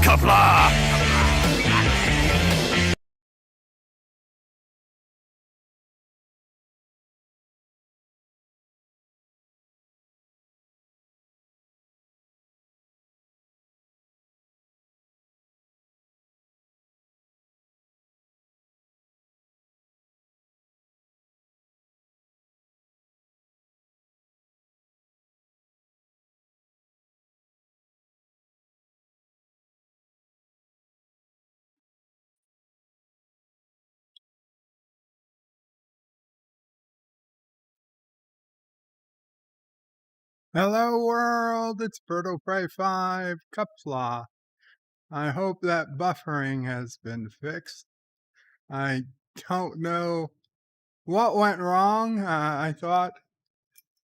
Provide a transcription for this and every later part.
Qapla! Hello world, it's Birdo Prey 5, Qapla. I hope that buffering has been fixed. I don't know what went wrong. I thought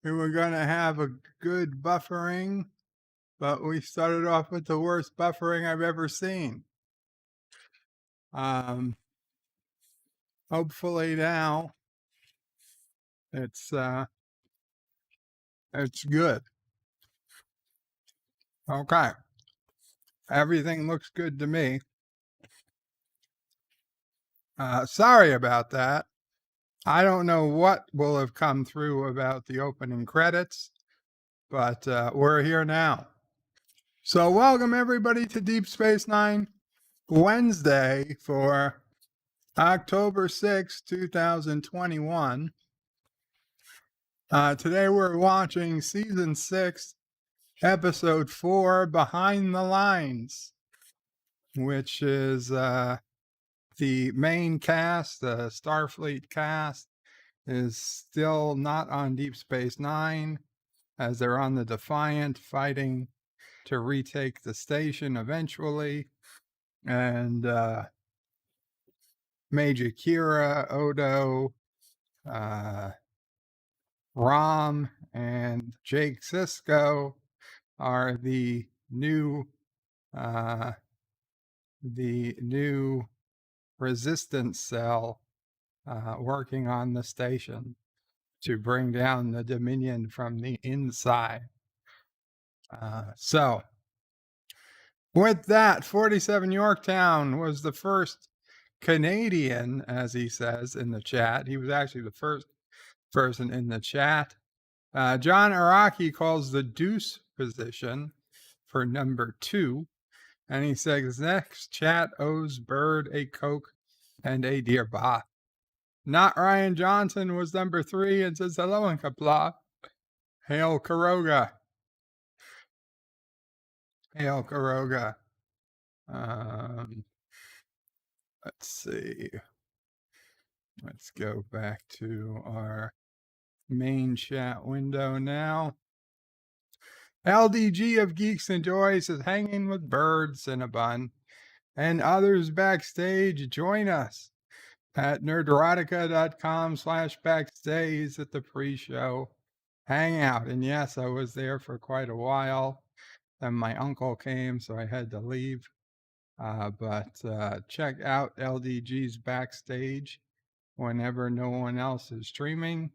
we were going to have a good buffering, but we started off with the worst buffering I've ever seen. Hopefully now it's good. Okay. Everything looks good to me. Sorry about that. I don't know what will have come through about the opening credits, but we're here now. So welcome everybody to Deep Space Nine Wednesday for October 6, 2021. Today we're watching Season 6, Episode 4, Behind the Lines, which is the main cast, the Starfleet cast, is still not on Deep Space Nine, as they're on the Defiant fighting to retake the station eventually. And Major Kira, Odo, Rom, and Jake Sisko are the new resistance cell working on the station to bring down the Dominion from the inside. So with that, 47 Yorktown was the first Canadian, as he says in the chat. He was actually the first person in the chat. John Araki calls the deuce position for number 2. And he says, next chat owes Bird a Coke and a dear bath. Not Ryan Johnson was number 3 and says, hello and Qapla. Hail Karoga. Hail Karoga. Let's see. Let's go back to our main chat window now. LDG of Geeks and Joys is hanging with birds in a bun, and others backstage. Join us at nerderotica.com/backstage at the pre-show hangout. And yes, I was there for quite a while. Then my uncle came, so I had to leave. But check out LDG's backstage whenever no one else is streaming.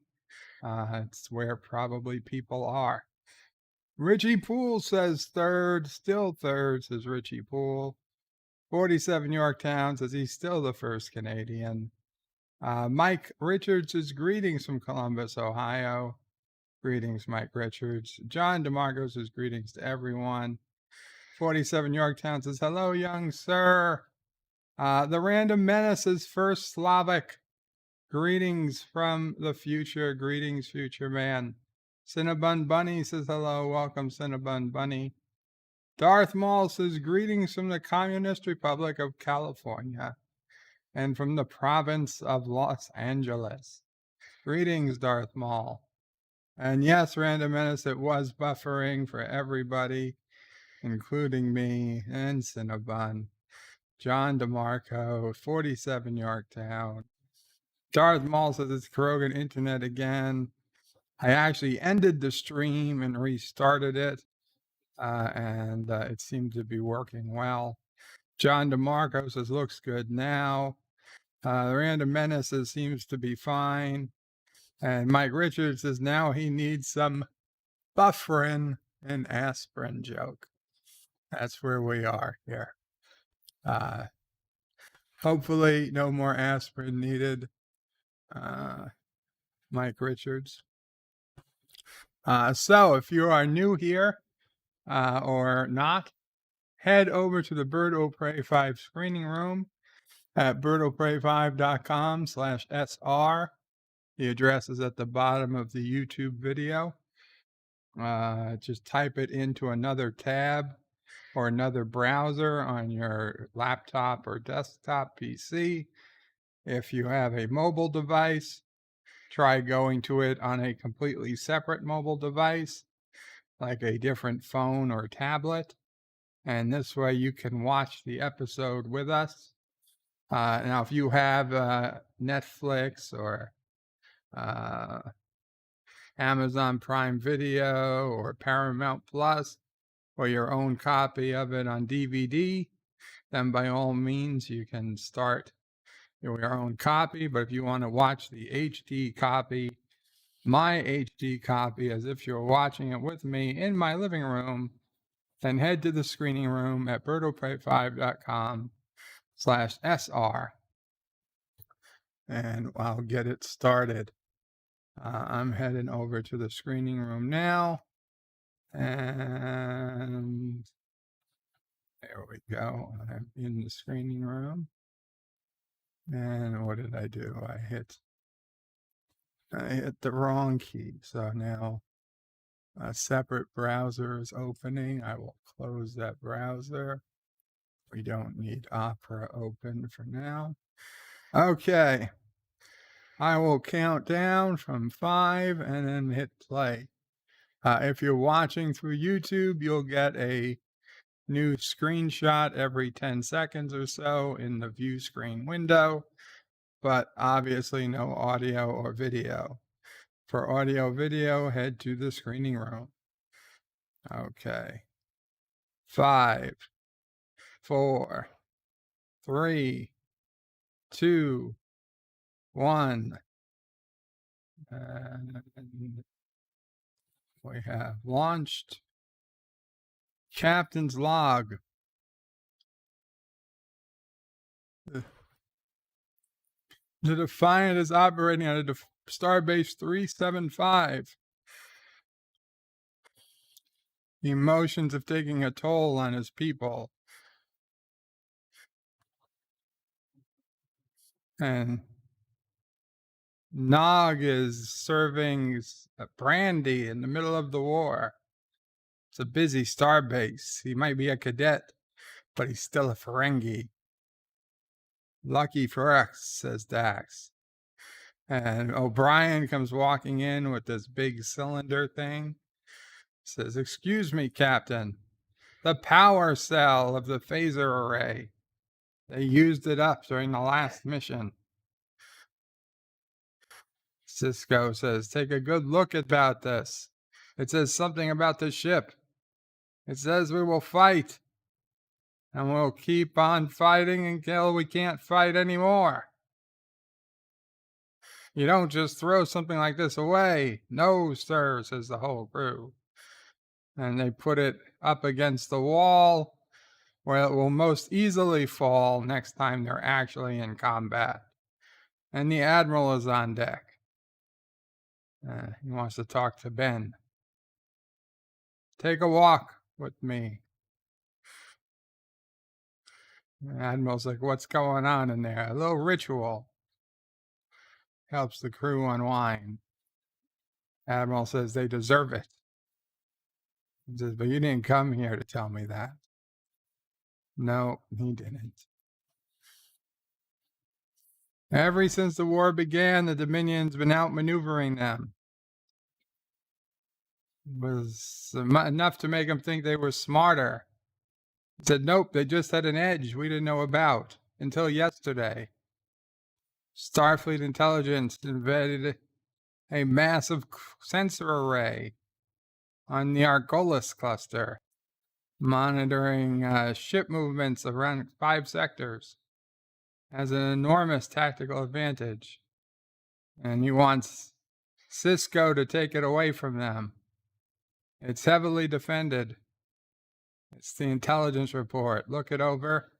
It's where probably people are. Richie Poole says third, still third, says Richie Poole. 47 Yorktown says he's still the first Canadian. Mike Richards says greetings from Columbus, Ohio. Greetings, Mike Richards. John DeMarco says greetings to everyone. 47 Yorktown says, hello, young sir. The Random Menace is first Slavic. Greetings from the future. Greetings, future man. Cinnabon Bunny says hello. Welcome, Cinnabon Bunny. Darth Maul says greetings from the Communist Republic of California and from the province of Los Angeles. Greetings, Darth Maul. And yes, Random Menace, it was buffering for everybody, including me and Cinnabon. John DeMarco, 47 Yorktown. Darth Maul says it's Krogan internet again. I actually ended the stream and restarted it, and it seemed to be working well. John DeMarco says looks good now. The Random Menace seems to be fine. And Mike Richards says now he needs some buffering and aspirin joke. That's where we are here. Hopefully no more aspirin needed. Mike Richards. So if you are new here or not, head over to the Bird O Prey 5 screening room at birdofprey5.com/SR. The address is at the bottom of the YouTube video. Just type it into another tab or another browser on your laptop or desktop PC. If you have a mobile device, try going to it on a completely separate mobile device, like a different phone or tablet. And this way you can watch the episode with us. Now, if you have Netflix or Amazon Prime Video or Paramount Plus, or your own copy of it on DVD, then by all means you can start your own copy. But if you want to watch the HD copy, my HD copy, as if you're watching it with me in my living room, then head to the screening room at birdofprey5.com/SR. And I'll get it started. I'm heading over to the screening room now. And there we go. I'm in the screening room. And what did I do? I hit the wrong key. So now a separate browser is opening. I will close that browser. We don't need Opera open for now. Okay. I will count down from 5 and then hit play. If you're watching through YouTube, you'll get a new screenshot every 10 seconds or so in the view screen window, but obviously no audio or video. For audio video, head to the screening room. Okay. 5, 4, 3, 2, 1. And we have launched. Captain's log. The Defiant is operating at a Starbase 375. The emotions of taking a toll on his people. And Nog is serving brandy in the middle of the war. It's a busy starbase. He might be a cadet, but he's still a Ferengi. Lucky for us, says Dax. And O'Brien comes walking in with this big cylinder thing. Says, "Excuse me, Captain. The power cell of the phaser array. They used it up during the last mission." Sisko says, "Take a good look about this. It says something about the ship. It says we will fight. And we'll keep on fighting until we can't fight anymore. You don't just throw something like this away." "No, sir," says the whole crew. And they put it up against the wall where it will most easily fall next time they're actually in combat. And the Admiral is on deck. He wants to talk to Ben. "Take a walk with me." The Admiral's like, "What's going on in there?" "A little ritual. Helps the crew unwind." Admiral says they deserve it. He says, "But you didn't come here to tell me that." No, he didn't. "Ever since the war began, the Dominion's been outmaneuvering them. It was enough to make them think they were smarter." He said, "Nope, they just had an edge we didn't know about until yesterday. Starfleet Intelligence invaded a massive sensor array on the Argolis cluster, monitoring ship movements around 5 sectors. Has an enormous tactical advantage. And he wants Sisko to take it away from them. It's heavily defended. It's the intelligence report. Look it over.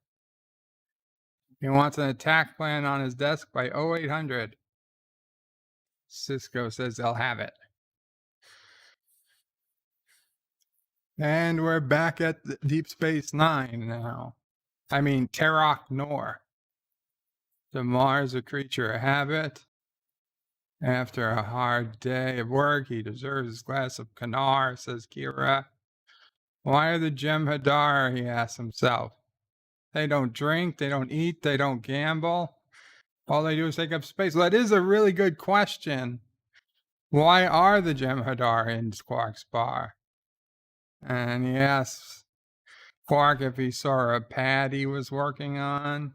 He wants an attack plan on his desk by 0800. Sisko says they'll have it. And we're back at Deep Space Nine now. I mean, Terok Nor. Damar's a creature of habit. After a hard day of work, he deserves his glass of Kanar, says Kira. Why are the Jem'Hadar, he asks himself. They don't drink, they don't eat, they don't gamble. All they do is take up space. Well, that is a really good question. Why are the Jem'Hadar in Quark's bar? And he asks Quark if he saw a pad he was working on.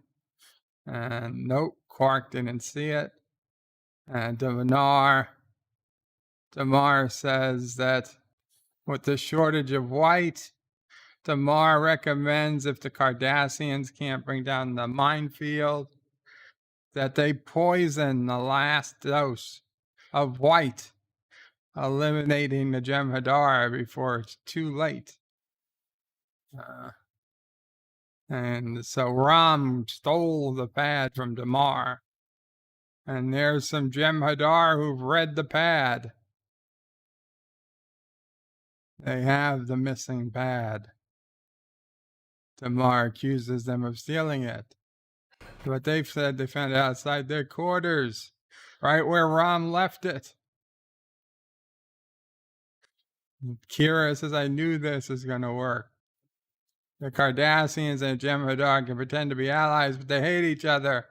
And nope, Quark didn't see it. And Damar says that with the shortage of white, Damar recommends if the Cardassians can't bring down the minefield, that they poison the last dose of white, eliminating the Jem'Hadar before it's too late. And so Rom stole the pad from Damar. And there's some Jem'Hadar who've read the pad. They have the missing pad. Damar accuses them of stealing it. But they've said they found it outside their quarters, right where Rom left it. Kira says, I knew this was going to work. The Cardassians and Jem'Hadar can pretend to be allies, but they hate each other.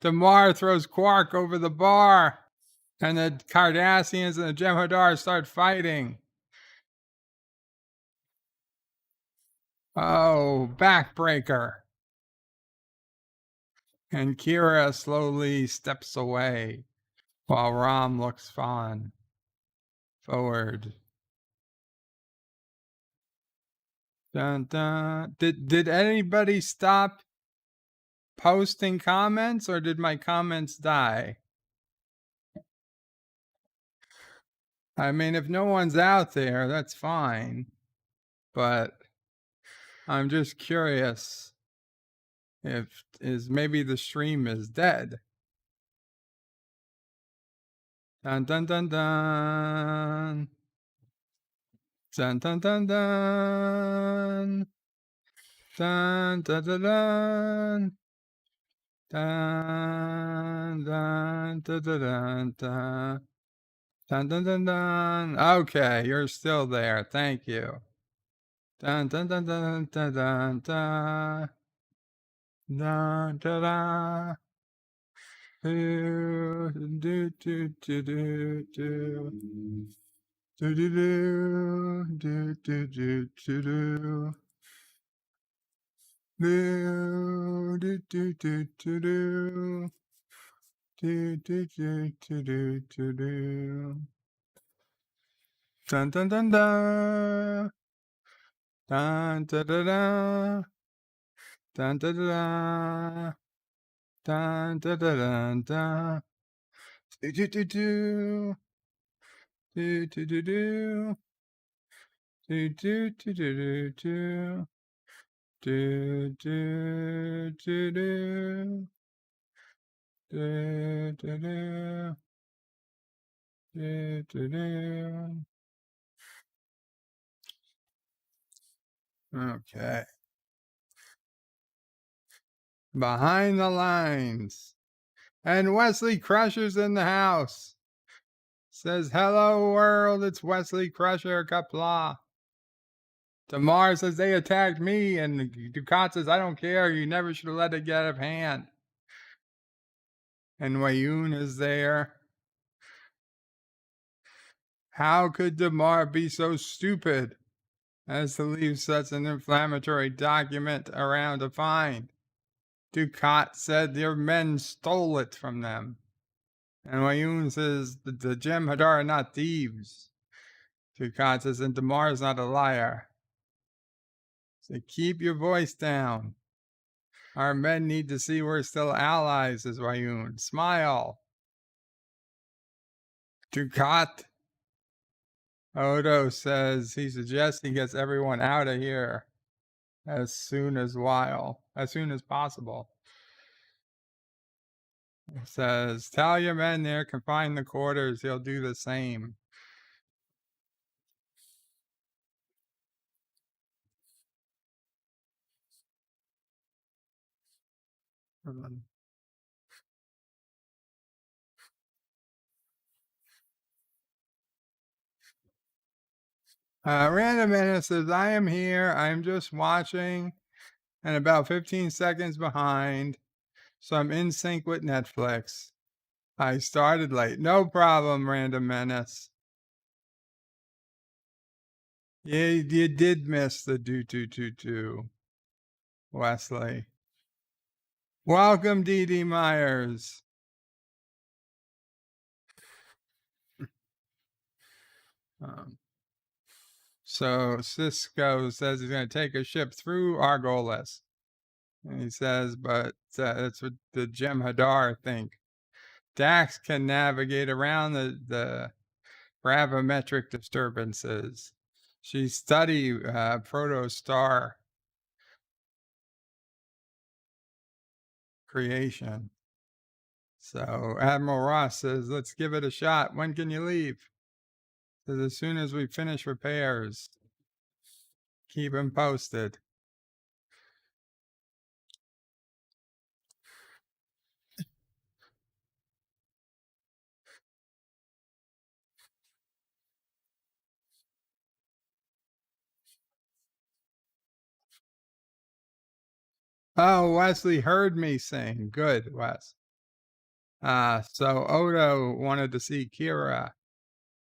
Damar throws Quark over the bar, and the Cardassians and the Jem'Hadar start fighting. Oh, backbreaker. And Kira slowly steps away while Rom looks forward. Dun, dun. Did anybody stop posting comments, or did my comments die? I mean, if no one's out there, that's fine. But I'm just curious if maybe the stream is dead. Dun dun dun dun. Dun dun dun dun. Dun dun dun dun. Dun dun dun dun dun. Dun dun dun dun. Okay, you're still there. Thank you. Dun dun dun dun dun dun dun. Dun dun dun. Do do do do do do. Do do do do do do do. Do do do do do do. Do do do do do do do. Dun dun dun dun. Dun dun dun dun. Dun dun dun. Dun dun dun dun. Do do do do. Do do do do. Do do do do do. Do do do do. Do do do. Do do do. Okay. Behind the lines. And Wesley Crusher's in the house. Says, hello world, it's Wesley Crusher, Qapla. Damar says, they attacked me. And Dukat says, I don't care. You never should have let it get out of hand. And Wayun is there. How could Damar be so stupid as to leave such an inflammatory document around to find? Dukat said their men stole it from them. And Wayun says the Jem'Hadar are not thieves. Dukat says, and Damar is not a liar. So keep your voice down. Our men need to see we're still allies, says Wayun. Smile. Dukat. Odo says he suggests he gets everyone out of here. as soon as possible. It says, tell your men they're confined to quarters. He'll do the same. Random Menace says, I am here. I'm just watching and about 15 seconds behind. So I'm in sync with Netflix. I started late. No problem, Random Menace. Yeah, you did miss the do, Wesley. Welcome, D.D. Myers. So Sisko says he's going to take a ship through Argolis. And he says, but that's what the Jem'Hadar think. Dax can navigate around the gravimetric disturbances. She studied protostar creation. So Admiral Ross says, let's give it a shot. When can you leave? Says, as soon as we finish repairs. Keep him posted. Oh, Wesley heard me sing. Good, Wes. So Odo wanted to see Kira.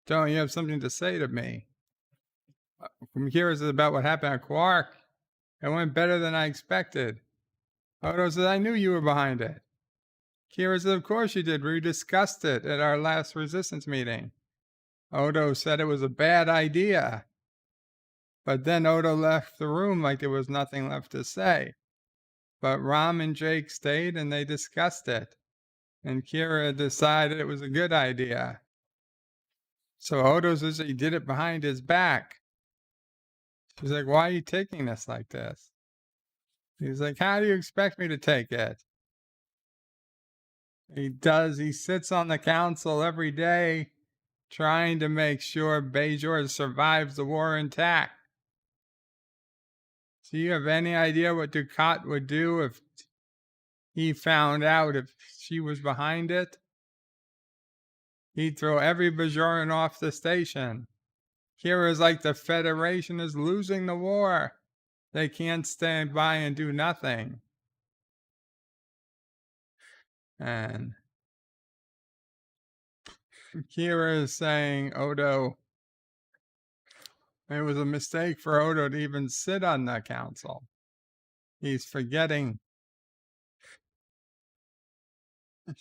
Don't you have something to say to me? From Kira's about what happened at Quark. It went better than I expected. Odo said, I knew you were behind it. Kira said, of course you did. We discussed it at our last resistance meeting. Odo said it was a bad idea. But then Odo left the room like there was nothing left to say. But Rom and Jake stayed and they discussed it. And Kira decided it was a good idea. So Odo says he did it behind his back. She's like, why are you taking this like this? He's like, how do you expect me to take it? He sits on the council every day trying to make sure Bajor survives the war intact. Do you have any idea what Dukat would do if he found out if she was behind it? He'd throw every Bajoran off the station. Kira's like the Federation is losing the war. They can't stand by and do nothing. And Kira is saying, Odo, it was a mistake for Odo to even sit on the council. He's forgetting.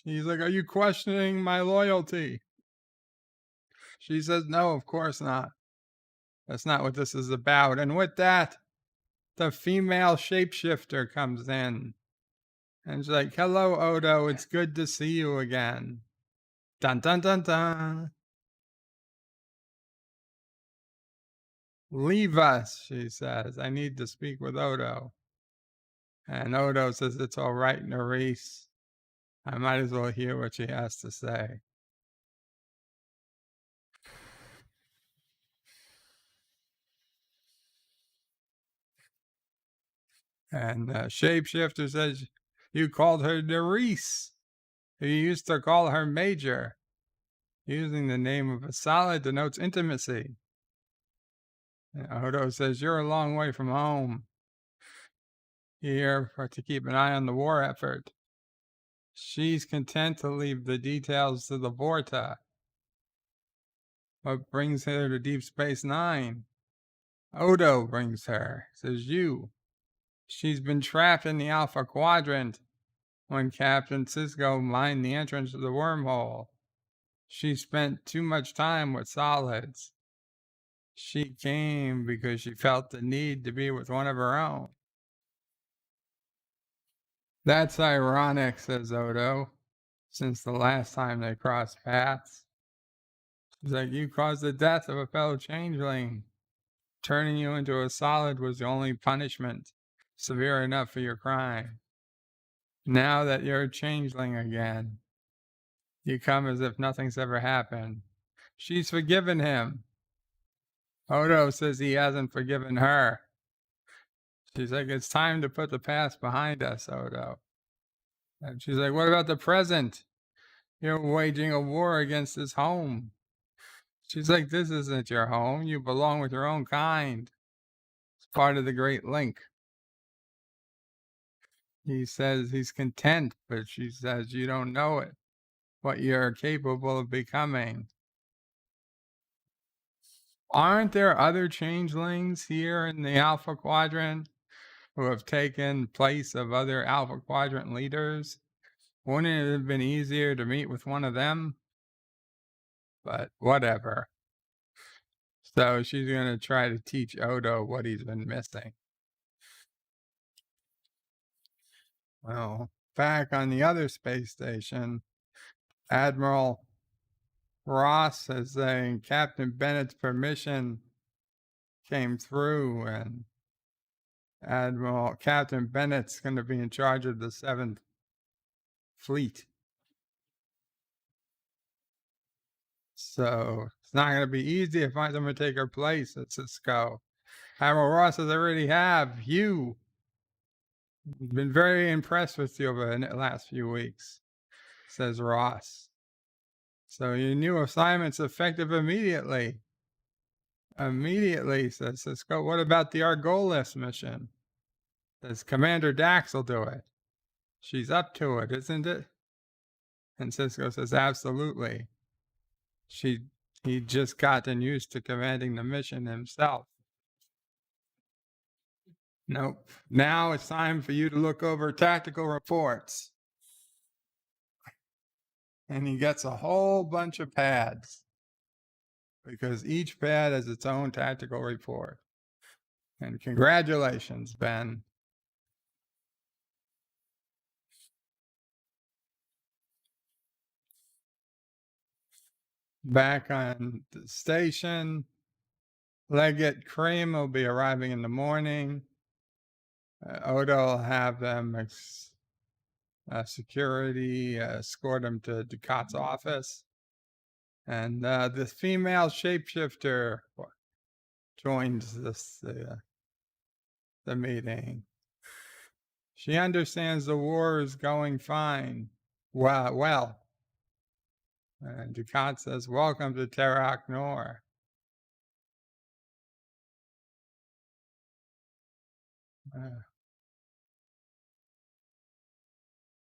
He's like, are you questioning my loyalty? She says, no, of course not. That's not what this is about. And with that, the female shapeshifter comes in. And she's like, hello, Odo. It's good to see you again. Dun, dun, dun, dun. Leave us, she says. I need to speak with Odo. And Odo says, it's all right, Nerys. I might as well hear what she has to say. And Shapeshifter says, you called her Nerys. You used to call her Major. Using the name of a solid denotes intimacy. And Odo says, you're a long way from home. Here to keep an eye on the war effort. She's content to leave the details to the Vorta. What brings her to Deep Space Nine? Odo brings her, says you. She's been trapped in the Alpha Quadrant when Captain Sisko mined the entrance to the wormhole. She spent too much time with solids. She came because she felt the need to be with one of her own. That's ironic, says Odo, since the last time they crossed paths. She's like, you caused the death of a fellow changeling. Turning you into a solid was the only punishment. severe enough for your crime. Now that you're a changeling again, you come as if nothing's ever happened. She's forgiven him. Odo says he hasn't forgiven her. She's like, it's time to put the past behind us, Odo. And she's like, what about the present? You're waging a war against his home. She's like, this isn't your home. You belong with your own kind. It's part of the Great Link. He says he's content, but she says, you don't know it, what you're capable of becoming. Aren't there other changelings here in the Alpha Quadrant who have taken place of other Alpha Quadrant leaders? Wouldn't it have been easier to meet with one of them? But whatever. So she's going to try to teach Odo what he's been missing. Well, back on the other space station, Admiral Ross is saying Captain Bennett's permission came through, and Captain Bennett's going to be in charge of the 7th Fleet. So it's not going to be easy to find someone to take her place at Sisko. Admiral Ross says, I already have you. Been very impressed with you over the last few weeks, says Ross. So your new assignment's effective immediately. Immediately, says Sisko. What about the Argolis mission? Says Commander Dax will do it. She's up to it, isn't it? And Sisko says, absolutely. He'd just gotten used to commanding the mission himself. Nope. Now it's time for you to look over tactical reports. And he gets a whole bunch of pads because each pad has its own tactical report. And congratulations, Ben. Back on the station, Leggett Cream will be arriving in the morning. Odo will have them security escort him to Dukat's office. And the female shapeshifter joins the meeting. She understands the war is going fine. Well. And Dukat says, welcome to Terak Nor.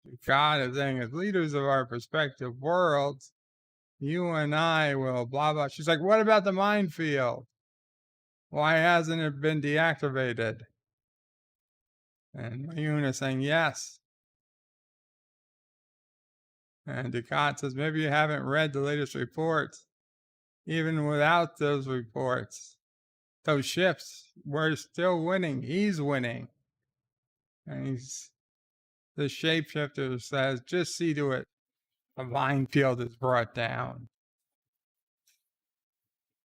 Dukat is saying, as leaders of our respective worlds, you and I will blah, blah. She's like, what about the minefield? Why hasn't it been deactivated? And Mayuna is saying, yes. And Dukat says, maybe you haven't read the latest reports. Even without those reports, those ships, we're still winning. He's winning. And the shapeshifter says, just see to it a minefield is brought down.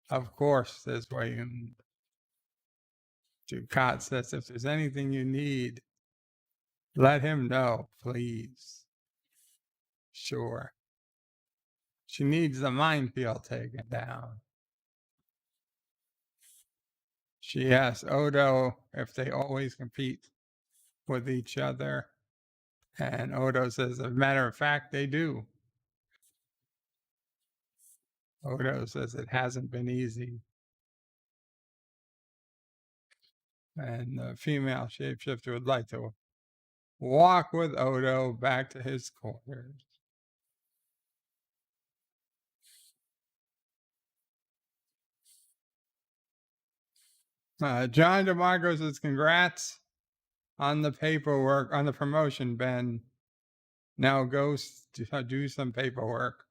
Of course, says William. Dukat says, if there's anything you need, let him know, please. Sure. She needs the minefield taken down. She asks Odo if they always compete with each other. And Odo says, as a matter of fact, they do. Odo says it hasn't been easy. And the female shapeshifter would like to walk with Odo back to his quarters. John DeMarco says, congrats on the paperwork, on the promotion, Ben. Now go do some paperwork.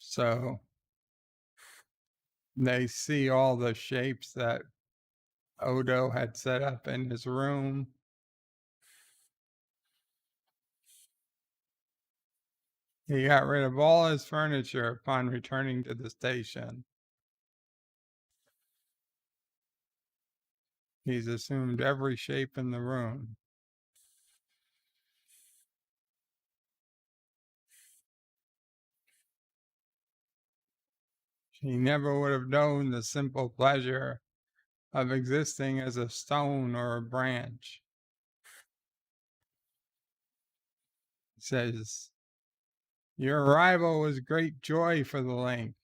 So they see all the shapes that Odo had set up in his room. He got rid of all his furniture upon returning to the station. He's assumed every shape in the room. He never would have known the simple pleasure of existing as a stone or a branch. He says, your arrival was great joy for the link,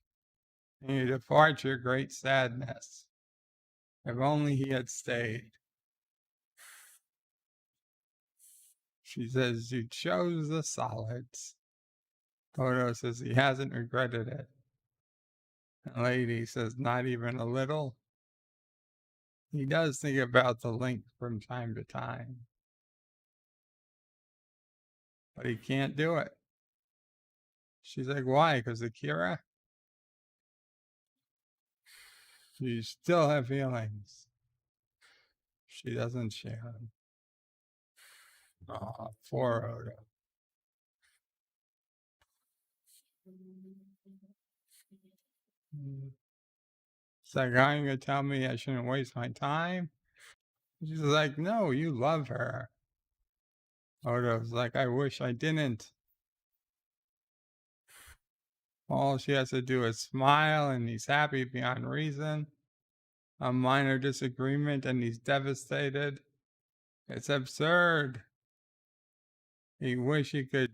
and your departure great sadness. If only he had stayed. She says, you chose the solids. Odo says he hasn't regretted it. And Lady says, not even a little. He does think about the link from time to time, but he can't do it. She's like, why? Because of Kira? You still have feelings. She doesn't share them. Oh, poor Odo. It's like, I'm going to tell me I shouldn't waste my time? She's like, no, you love her. Odo's like, I wish I didn't. All she has to do is smile, and he's happy beyond reason. A minor disagreement, and he's devastated. It's absurd. He wish he could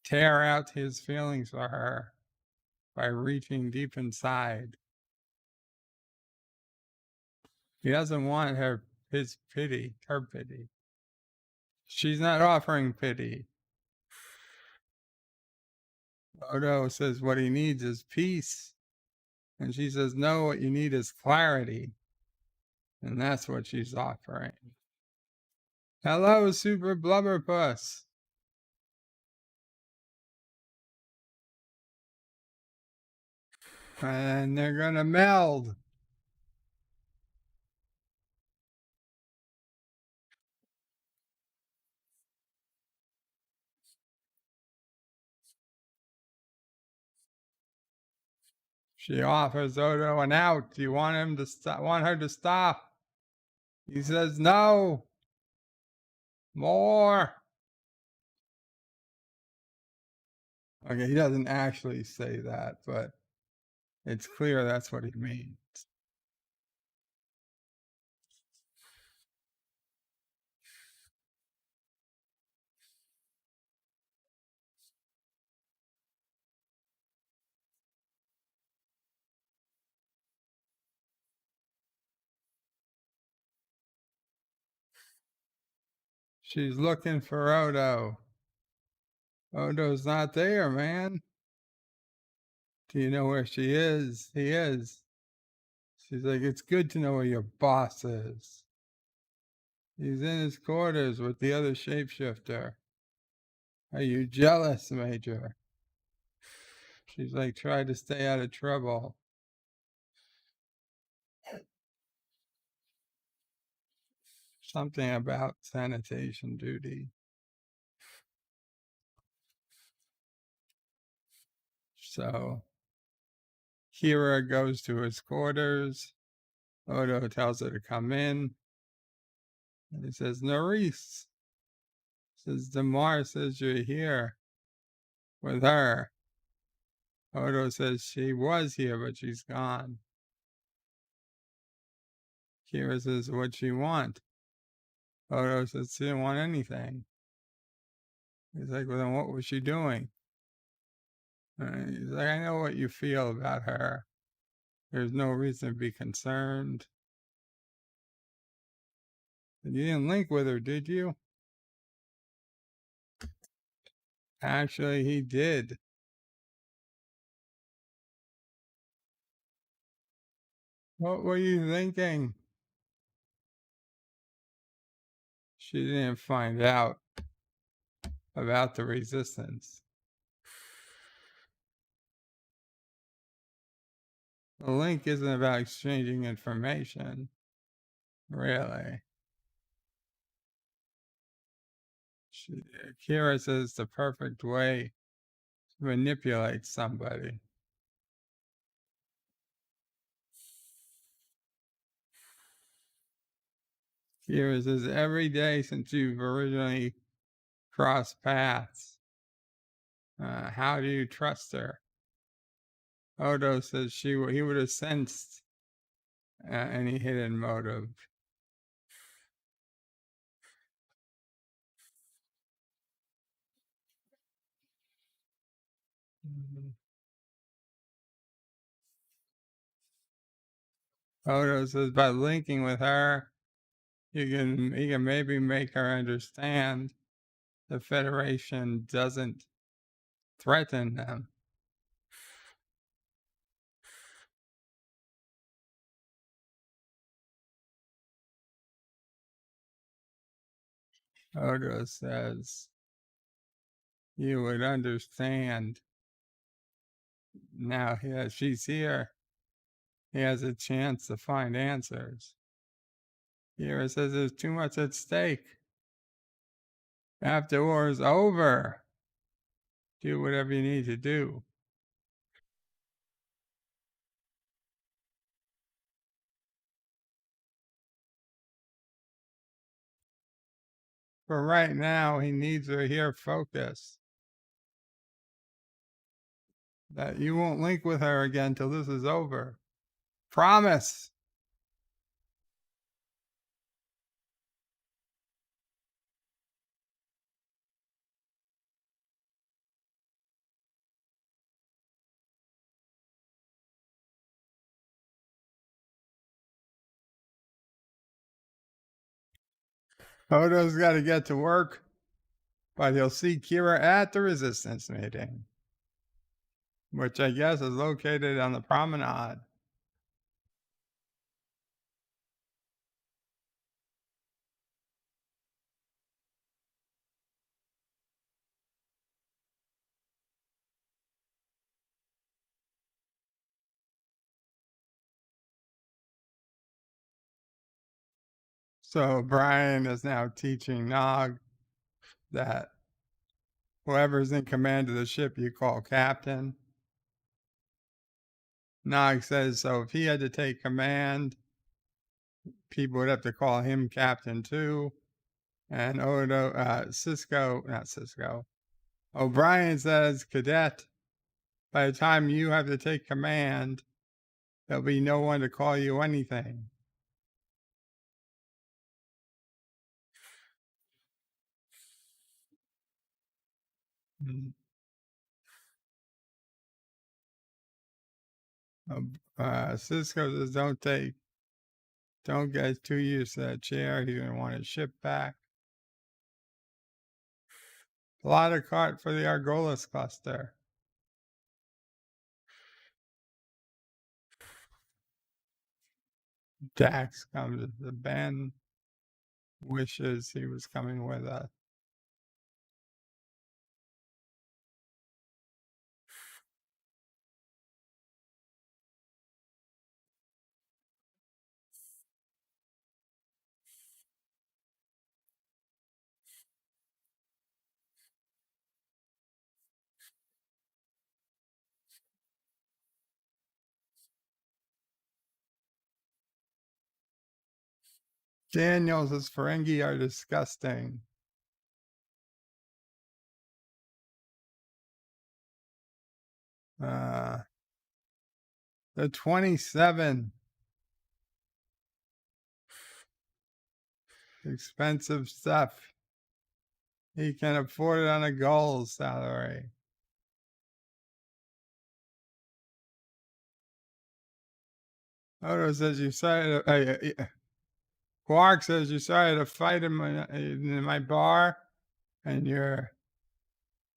tear out his feelings for her by reaching deep inside. He doesn't want his pity, her pity. She's not offering pity. Odo says what he needs is peace. And she says, no, what you need is clarity. And that's what she's offering. Hello, Super Blubberpuss. And they're going to meld. She offers Odo an out. Do you want him to stop? Want her to stop? He says no. More. Okay, he doesn't actually say that, but it's clear that's what he means. She's looking for Odo. Odo's not there, man. Do you know where she is? He is. She's like, it's good to know where your boss is. He's in his quarters with the other shapeshifter. Are you jealous, Major? She's like, try to stay out of trouble. Something about sanitation duty. So Kira goes to his quarters. Odo tells her to come in. And he says, Nerys. Says, Damar says you're here with her. Odo says she was here, but she's gone. Kira says, what'd she want? Odo says she didn't want anything. He's like, well, then what was she doing? He's like, I know what you feel about her. There's no reason to be concerned. And you didn't link with her, did you? Actually, he did. What were you thinking? She didn't find out about the resistance. The link isn't about exchanging information, really. Kira says it's the perfect way to manipulate somebody. Here says, every day since you've originally crossed paths, how do you trust her? Odo says he would have sensed any hidden motive. Odo says by linking with her, he can maybe make her understand the Federation doesn't threaten them. Odo says you would understand. Now she's here. He has a chance to find answers. Here it says there's too much at stake. After war is over, do whatever you need to do. For right now, he needs her here focused. That you won't link with her again till this is over. Promise. Odo's got to get to work, but he'll see Kira at the resistance meeting, which I guess is located on the promenade. So Brian is now teaching Nog that whoever's in command of the ship you call captain. Nog says, so if he had to take command, people would have to call him captain too. And Sisko, O'Brien says, cadet, by the time you have to take command, there'll be no one to call you anything. Sisko says, don't get too used to that chair. He's going to want his ship back. A lot of cart for the Argolis cluster. Dax comes. The band wishes he was coming with us. Daniel says Ferengi are disgusting. The 27 expensive stuff. He can afford it on a gold salary. Odo says you started. Quark says you started a fight in my bar, and you're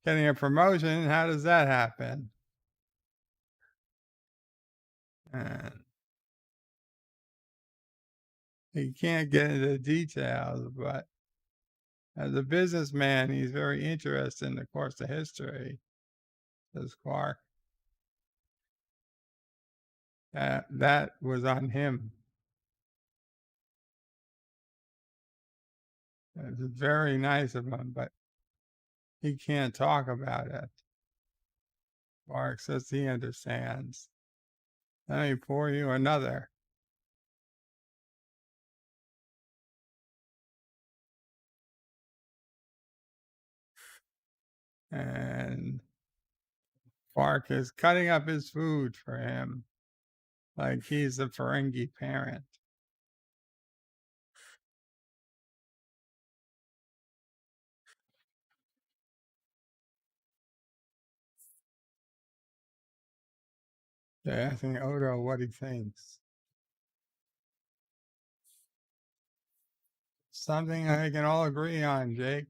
getting a promotion. How does that happen? And he can't get into details, but as a businessman, he's very interested in the course of history, says Quark. That was on him. It's very nice of him, but he can't talk about it. Quark says he understands. Let me pour you another. And Quark is cutting up his food for him like he's a Ferengi parent. They're asking Odo what he thinks. Something they can all agree on, Jake.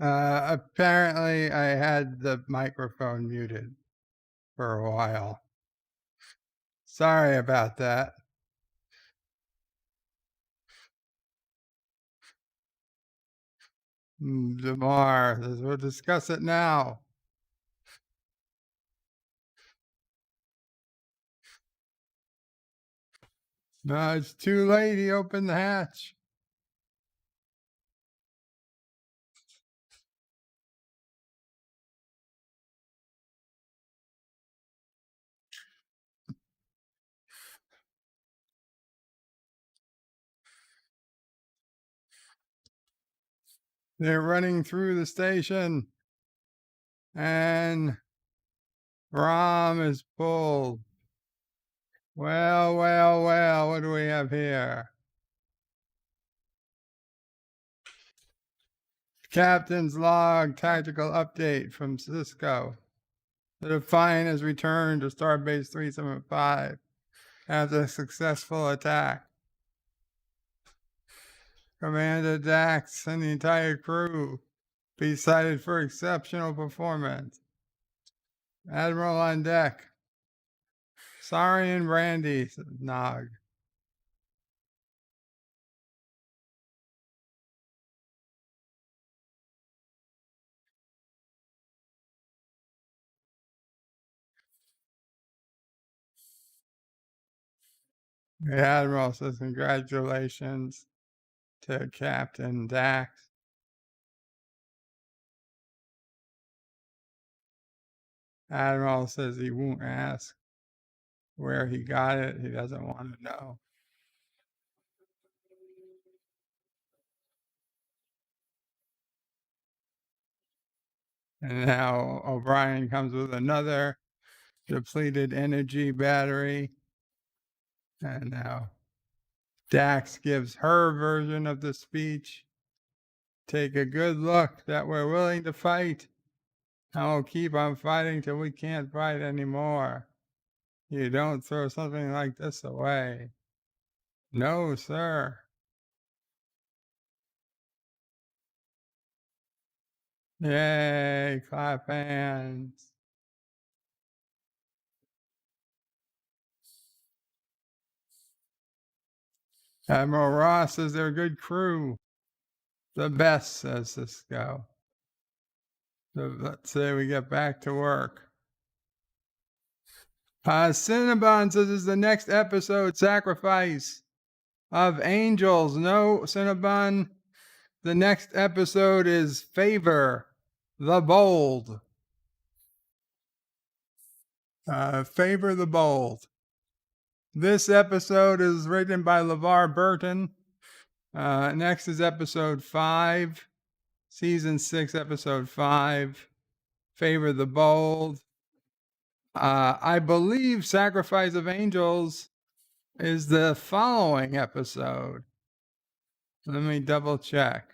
Apparently, I had the microphone muted for a while. Sorry about that. Damar, we'll discuss it now. No, it's too late. He opened the hatch. They're running through the station, and Rom is pulled. Well, well, well, what do we have here? Captain's log, tactical update from Sisko. The Defiant has returned to Starbase 375 after a successful attack. Commander Dax and the entire crew be cited for exceptional performance. Admiral on deck. Sorry and Brandy, Nog. The Admiral says congratulations to Captain Dax. Admiral says he won't ask where he got it. He doesn't want to know. And now O'Brien comes with another depleted energy battery. And now Dax gives her version of the speech. Take a good look that we're willing to fight. And we'll keep on fighting till we can't fight anymore. You don't throw something like this away. No, sir. Yay, clap hands. Admiral Ross says they're a good crew. The best, says Sisko. So let's say we get back to work. Cinnabon says this is the next episode, Sacrifice of Angels. No, Cinnabon. The next episode is Favor the Bold. Favor the Bold. This episode is written by LeVar Burton. Next is episode 5, season 6, episode 5, Favor the Bold. I believe Sacrifice of Angels is the following episode. Let me double check.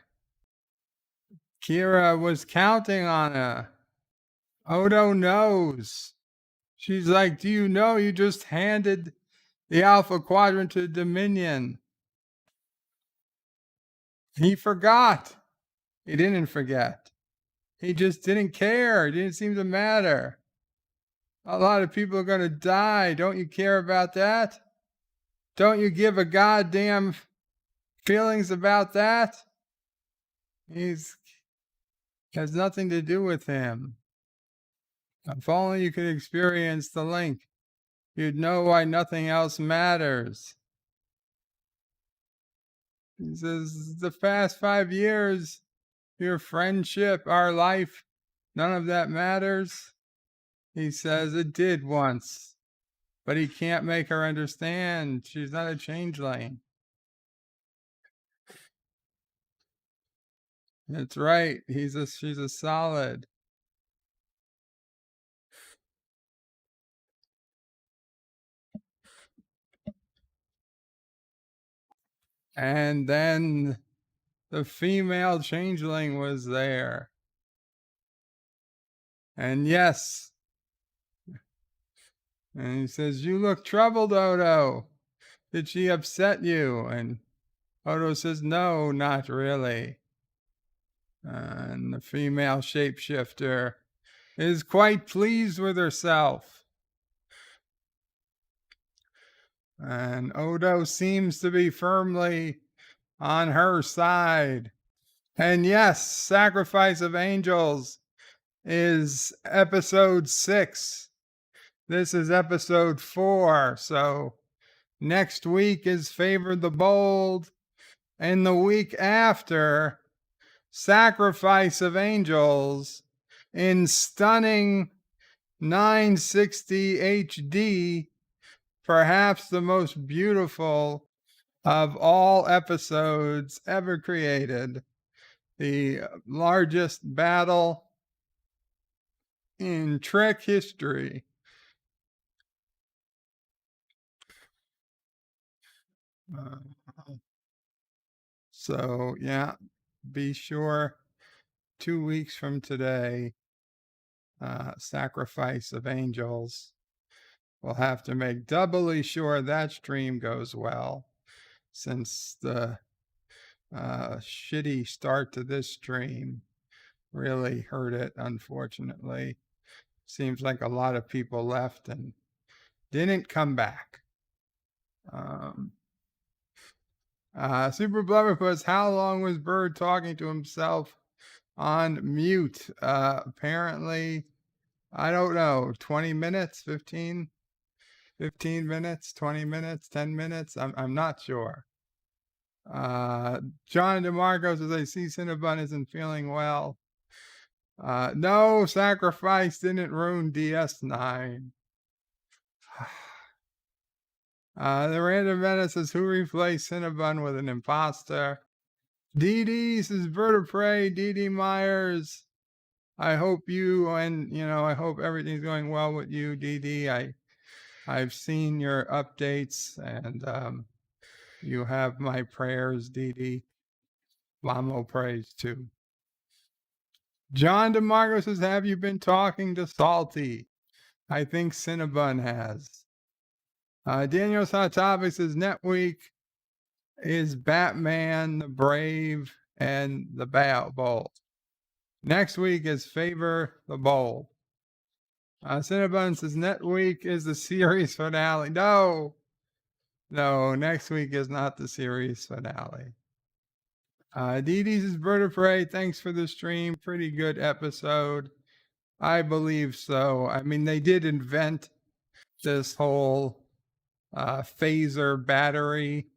Kira was counting on it. Odo knows. She's like, do you know you just handed the Alpha Quadrant to Dominion? He forgot. He didn't forget. He just didn't care. It didn't seem to matter. A lot of people are going to die. Don't you care about that? Don't you give a goddamn feelings about that? Has nothing to do with him. If only you could experience the link, you'd know why nothing else matters. He says, the past 5 years, your friendship, our life, none of that matters. He says it did once, but he can't make her understand. She's not a changeling. That's right. She's a solid. And then the female changeling was there. And yes. And he says, you look troubled, Odo. Did she upset you? And Odo says, no, not really. And the female shapeshifter is quite pleased with herself. And Odo seems to be firmly on her side. And yes, Sacrifice of Angels is episode 6. This is episode 4. So next week is Favor the Bold. And the week after, Sacrifice of Angels in stunning 960 HD, perhaps the most beautiful of all episodes ever created. The largest battle in Trek history. So, yeah, be sure 2 weeks from today, Sacrifice of Angels. We'll have to make doubly sure that stream goes well, since the shitty start to this stream really hurt it, unfortunately. Seems like a lot of people left and didn't come back. Super Blubber puts, how long was Bird talking to himself on mute? Apparently, I don't know, 20 minutes, 15 minutes, 20 minutes, 10 minutes. I'm not sure. John DeMarco says, I see Cinnabon isn't feeling well. No, Sacrifice didn't ruin DS9. The Random Menace says, who replaced Cinnabon with an imposter? Dee says, Bird of Prey, Dee Myers. I hope you, and I hope everything's going well with you, Dee. I've seen your updates, and you have my prayers, Dee. Lamo prays too. John DeMarco says, have you been talking to Salty? I think Cinnabon has. Daniel's Hot Topic says, Netweek is Batman, the Brave, and the Bold. Next week is Favor the Bold. Cinnabon says, Netweek is the series finale. No, next week is not the series finale. Dee says, Bird of Prey, thanks for the stream. Pretty good episode. I believe so. I mean, they did invent this whole phaser battery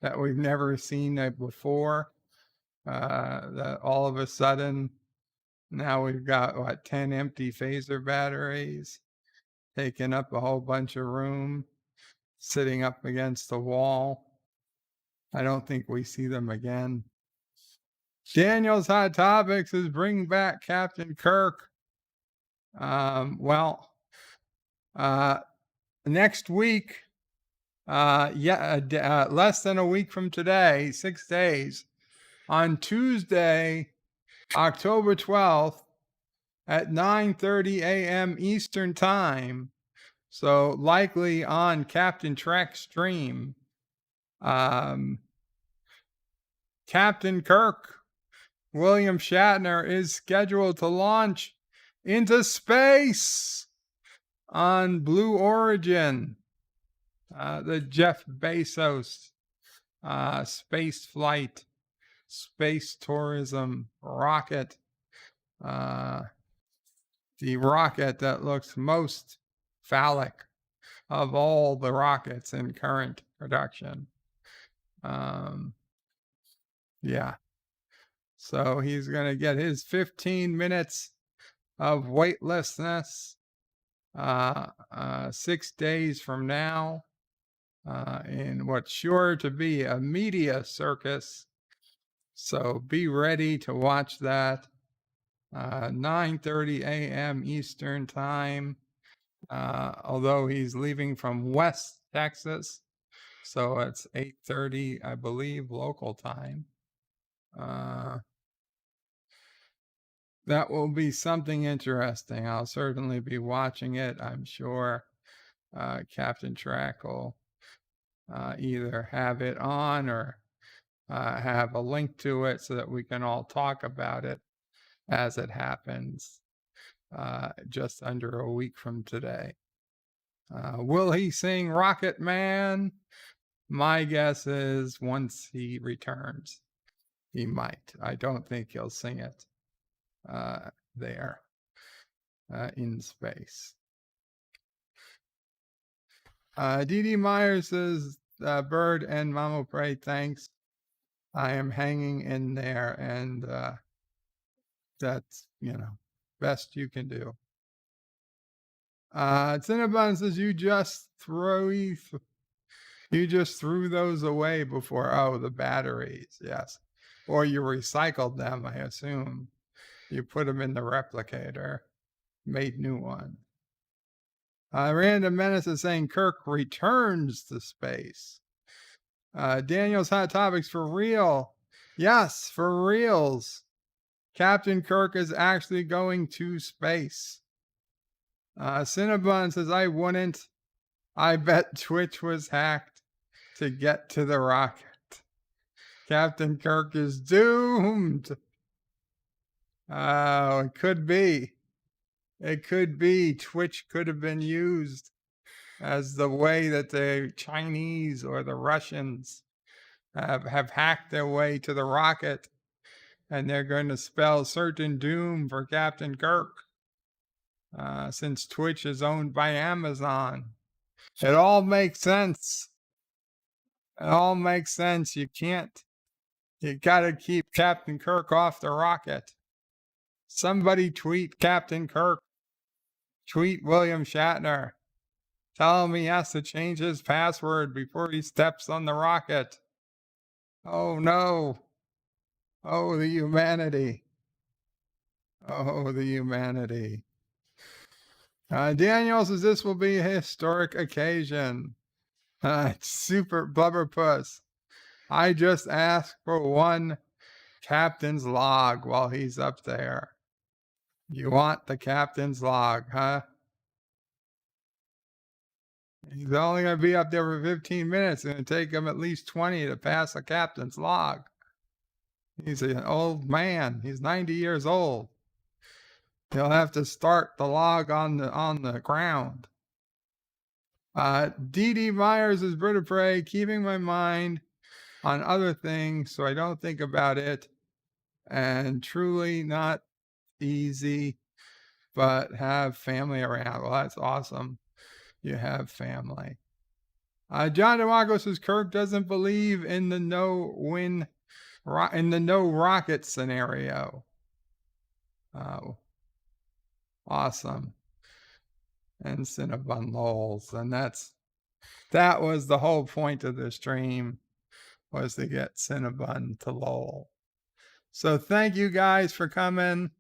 that we've never seen before. That all of a sudden, now we've got 10 empty phaser batteries taking up a whole bunch of room, sitting up against the wall. I don't think we see them again. Daniel's Hot Topics is bring back Captain Kirk. Next week, less than a week from today, 6 days, on Tuesday, October 12th at 9:30 a.m. Eastern Time. So likely on Captain Trek stream. Captain Kirk, William Shatner, is scheduled to launch into space on Blue Origin, the Jeff Bezos space flight, space tourism rocket, the rocket that looks most phallic of all the rockets in current production. Yeah. So he's going to get his 15 minutes of weightlessness 6 days from now in what's sure to be a media circus. So be ready to watch that. 9:30 a.m. Eastern Time, although he's leaving from West Texas. So it's 8:30, I believe, local time. That will be something interesting. I'll certainly be watching it. I'm sure Captain Trek will either have it on or have a link to it so that we can all talk about it as it happens just under a week from today. Will he sing Rocket Man? My guess is once he returns, he might. I don't think he'll sing it there in space. Dee Myers says, Bird and Mama Pray, thanks. I am hanging in there, and that's, best you can do. Cinnabon says, you just threw those away before. Oh, the batteries, yes. Or you recycled them, I assume. You put them in the replicator, made new ones. Random Menace is saying Kirk returns to space. Daniel's Hot Topics for real. Yes, for reals. Captain Kirk is actually going to space. Cinnabon says, I wouldn't. I bet Twitch was hacked to get to the rocket. Captain Kirk is doomed. Oh, it could be. It could be. Twitch could have been used as the way that the Chinese or the Russians have hacked their way to the rocket, and they're going to spell certain doom for Captain Kirk, since Twitch is owned by Amazon. It all makes sense. It all makes sense. You got to keep Captain Kirk off the rocket. Somebody tweet Captain Kirk. Tweet William Shatner. Tell him he has to change his password before he steps on the rocket. Oh no. Oh, the humanity. Oh, the humanity. Daniel says this will be a historic occasion. Super Blubberpuss. I just asked for one captain's log while he's up there. You want the captain's log, huh? He's only going to be up there for 15 minutes. It's going to take him at least 20 to pass the captain's log. He's an old man. He's 90 years old. He'll have to start the log on the ground. D.D. Myers is Bird of Prey, keeping my mind on other things so I don't think about it. And truly not easy, but have family around. Well, that's awesome. You have family. John DeMarco says Kirk doesn't believe in the no rocket scenario. Oh, awesome. And Cinnabon lols, and that was the whole point of the stream, was to get Cinnabon to lol. So thank you guys for coming.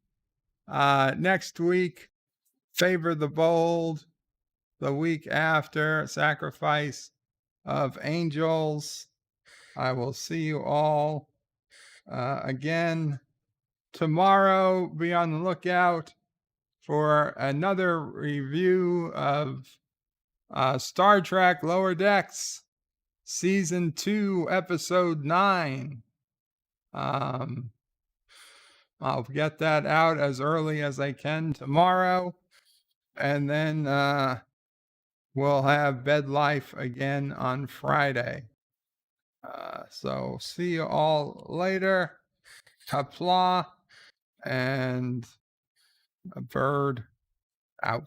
Next week, Favor the Bold. The week after, Sacrifice of Angels. I will see you all again tomorrow. Be on the lookout for another review of Star Trek Lower Decks, Season 2, Episode 9. I'll get that out as early as I can tomorrow. And then we'll have Bed Life again on Friday. So see you all later. Qapla and a bird out.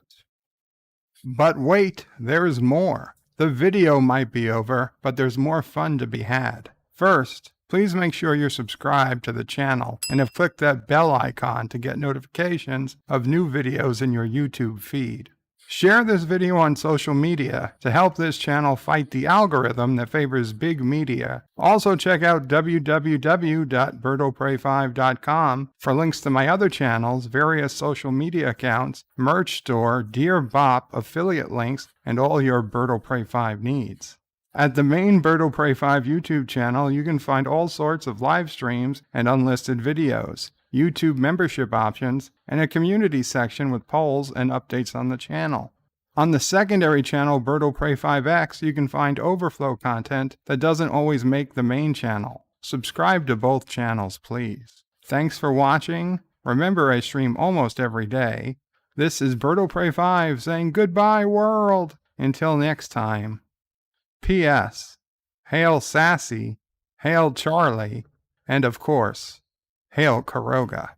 But wait, there's more. The video might be over, but there's more fun to be had. First, please make sure you're subscribed to the channel and have clicked that bell icon to get notifications of new videos in your YouTube feed. Share this video on social media to help this channel fight the algorithm that favors big media. Also check out www.birdoprey5.com for links to my other channels, various social media accounts, merch store, Dear Bop, affiliate links, and all your Bird of Prey 5 needs. At the main Bird of Prey 5 YouTube channel, you can find all sorts of live streams and unlisted videos, YouTube membership options, and a community section with polls and updates on the channel. On the secondary channel, Bird of Prey 5X, you can find overflow content that doesn't always make the main channel. Subscribe to both channels, please. Thanks for watching. Remember, I stream almost every day. This is BirdoPrey5 saying goodbye, world. Until next time. P.S. Hail Sassy, hail Charlie, and of course, hail Kuroga.